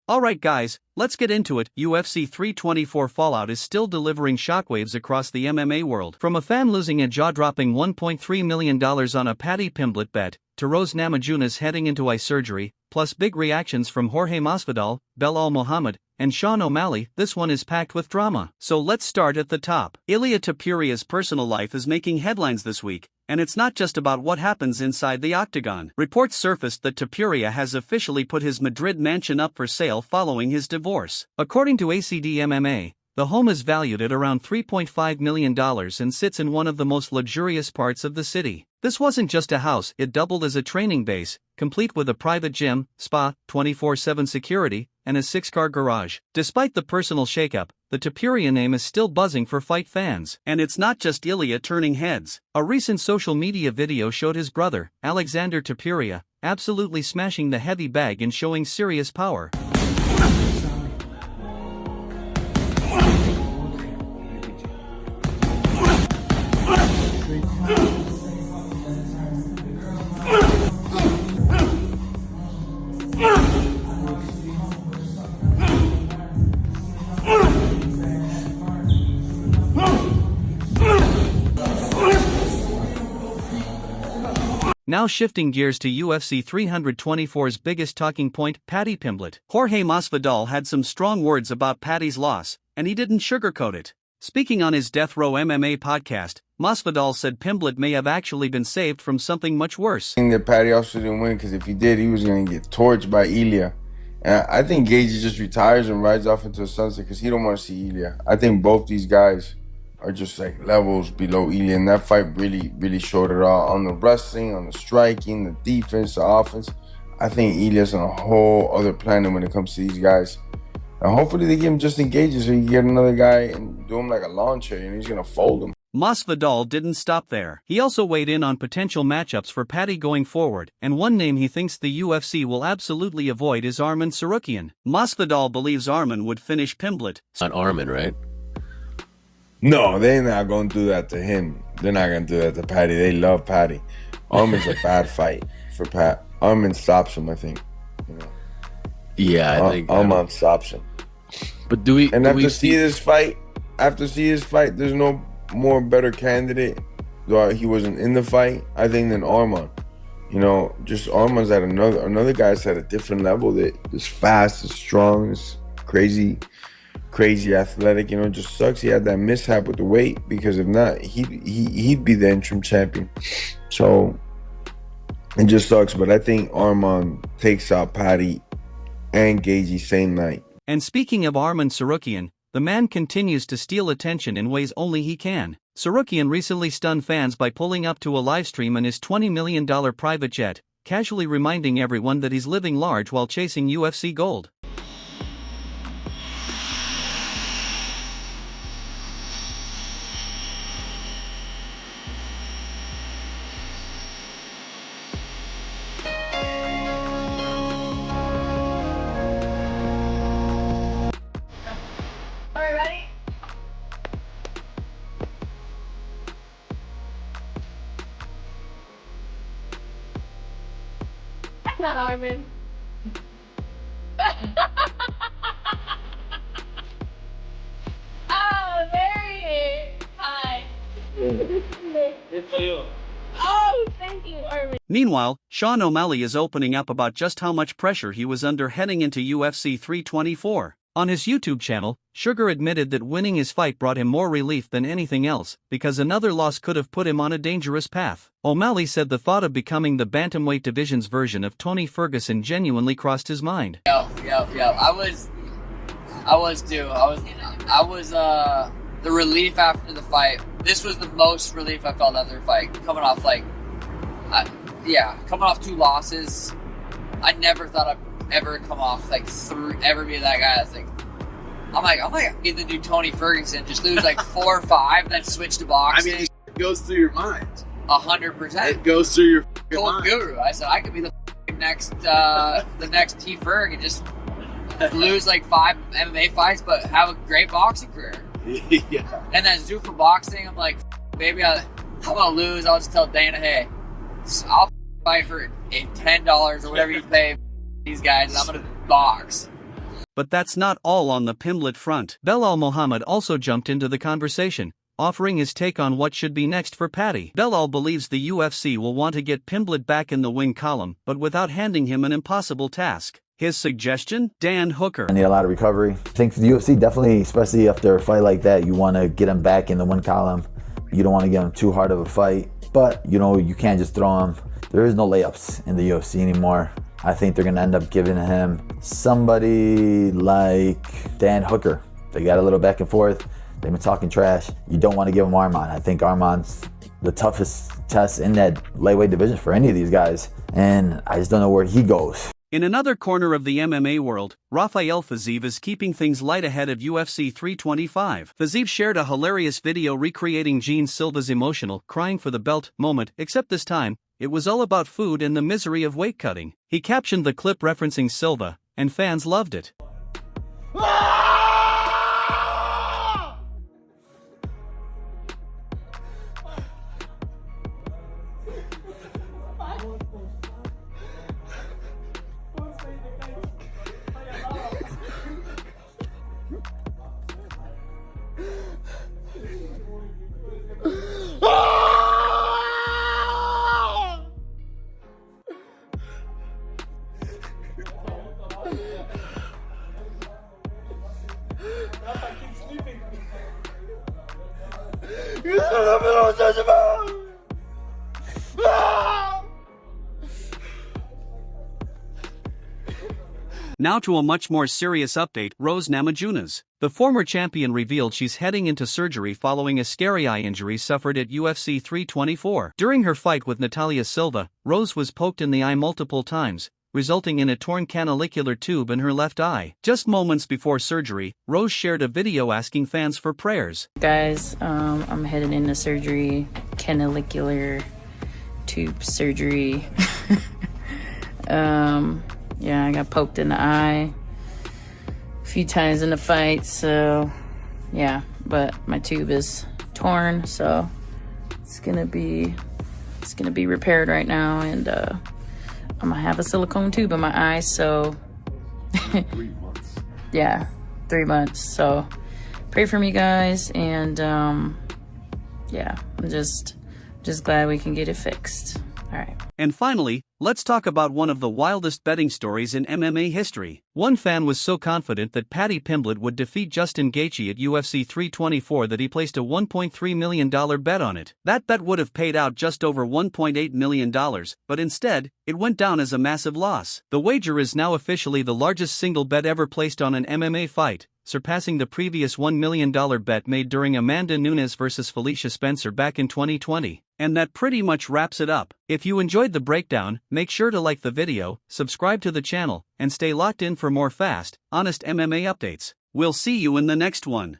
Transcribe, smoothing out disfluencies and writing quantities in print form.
Alright guys, let's get into it. UFC 324 fallout is still delivering shockwaves across the MMA world. From a fan losing a jaw-dropping $1.3 million on a Paddy Pimblett bet, to Rose Namajunas heading into eye surgery, plus big reactions from Jorge Masvidal, Belal Muhammad, and Sean O'Malley, this one is packed with drama. So let's start at the top. Ilia Topuria's personal life is making headlines this week, and it's not just about what happens inside the Octagon. Reports surfaced that Topuria has officially put his Madrid mansion up for sale following his divorce. According to ACD MMA, the home is valued at around $3.5 million and sits in one of the most luxurious parts of the city. This wasn't just a house, it doubled as a training base, complete with a private gym, spa, 24/7 security, and a 6-car garage. Despite the personal shakeup, the Topuria name is still buzzing for fight fans. And it's not just Ilia turning heads. A recent social media video showed his brother, Alexander Topuria, absolutely smashing the heavy bag and showing serious power. Now shifting gears to UFC 324's biggest talking point, Paddy Pimblett. Jorge Masvidal had some strong words about Paddy's loss, and he didn't sugarcoat it. Speaking on his Death Row MMA podcast, Masvidal said Pimblett may have actually been saved from something much worse. I think that Paddy also didn't win because if he did, he was going to get torched by Ilia. And I think Gagey just retires and rides off into the sunset because he don't want to see Ilia. I think both these guys are just like levels below Ilia, and that fight really showed it all on the wrestling, on the striking, the defense, the offense. I think Ilia's on a whole other planet when it comes to these guys. And hopefully they give him just engages so you get another guy and do him like a lawn chair and he's gonna fold him. Masvidal didn't stop there. He also weighed in on potential matchups for Paddy going forward, and one name he thinks the UFC will absolutely avoid is Arman Tsarukyan. Masvidal believes Arman would finish Pimblett. Not Arman, right? No, they're not going to do that to him. They're not going to do that to Paddy. They love Paddy. Arman's a bad fight for Pat. Arman stops him, I think. You know. Yeah, I think Arman stops him. But do we? And after seeing this fight, there's no more better candidate. Though he wasn't in the fight, I think, than Arman. You know, just Arman's at another guy's at a different level that is fast, is strong, is crazy athletic. You know, it just sucks he had that mishap with the weight, because if not, he'd be the interim champion. So it just sucks, but I think Arman takes out Paddy and Gagey same night. And speaking of Arman Tsarukyan, the man continues to steal attention in ways only he can. Tsarukyan recently stunned fans by pulling up to a livestream in his $20 million private jet, casually reminding everyone that he's living large while chasing UFC gold. Not Armin. Oh, Mary! Hi. It's for you. Oh, thank you, Armin. Meanwhile, Sean O'Malley is opening up about just how much pressure he was under heading into UFC 324. On his YouTube channel, Sugar admitted that winning his fight brought him more relief than anything else, because another loss could have put him on a dangerous path. O'Malley said the thought of becoming the bantamweight division's version of Tony Ferguson genuinely crossed his mind. I was the relief after the fight. This was the most relief I felt after the fight. Coming off coming off 2 losses. I never thought I'd ever come off ever be that guy that's like, I'm like be the new Tony Ferguson, just lose 4 or 5, then switch to boxing. I mean, it goes through your mind. 100%. It goes through your Gold mind. Guru. I said I could be the next T Ferg and just lose 5 MMA fights, but have a great boxing career. Yeah. And then Zuffa boxing, I'm like, maybe I'm gonna lose. I'll just tell Dana, hey, I'll fight for $10 or whatever you pay these guys, and I'm gonna box. But that's not all on the Pimblett front. Belal Muhammad also jumped into the conversation, offering his take on what should be next for Paddy. Belal believes the UFC will want to get Pimblett back in the win column, but without handing him an impossible task. His suggestion? Dan Hooker. I need a lot of recovery. I think for the UFC, definitely, especially after a fight like that, you want to get him back in the win column. You don't want to give him too hard of a fight, but you can't just throw him. There is no layups in the UFC anymore. I think they're going to end up giving him somebody like Dan Hooker. They got a little back and forth. They've been talking trash. You don't want to give him Arman. I think Arman's the toughest test in that lightweight division for any of these guys, and I just don't know where he goes. In another corner of the MMA world, Rafael Fiziev is keeping things light ahead of UFC 325. Fiziev shared a hilarious video recreating Jean Silva's emotional, crying for the belt moment, except this time, it was all about food and the misery of weight cutting. He captioned the clip referencing Silva, and fans loved it. Now to a much more serious update. Rose Namajunas, the former champion, revealed she's heading into surgery following a scary eye injury suffered at UFC 324. During her fight with Natalia Silva, Rose was poked in the eye multiple times, resulting in a torn canalicular tube in her left eye. Just moments before surgery, Rose shared a video asking fans for prayers. Guys, I'm headed into surgery, canalicular tube surgery. Yeah, I got poked in the eye a few times in the fight, so yeah, but my tube is torn, so it's gonna be repaired right now, and I'm gonna have a silicone tube in my eye, so 3 months. yeah, 3 months. So pray for me, guys, and yeah, I'm just glad we can get it fixed. All right. And finally, let's talk about one of the wildest betting stories in MMA history. One fan was so confident that Paddy Pimblett would defeat Justin Gaethje at UFC 324 that he placed a $1.3 million bet on it. That bet would have paid out just over $1.8 million, but instead, it went down as a massive loss. The wager is now officially the largest single bet ever placed on an MMA fight, surpassing the previous $1 million bet made during Amanda Nunes vs. Felicia Spencer back in 2020. And that pretty much wraps it up. If you enjoyed the breakdown, make sure to like the video, subscribe to the channel, and stay locked in for more fast, honest MMA updates. We'll see you in the next one.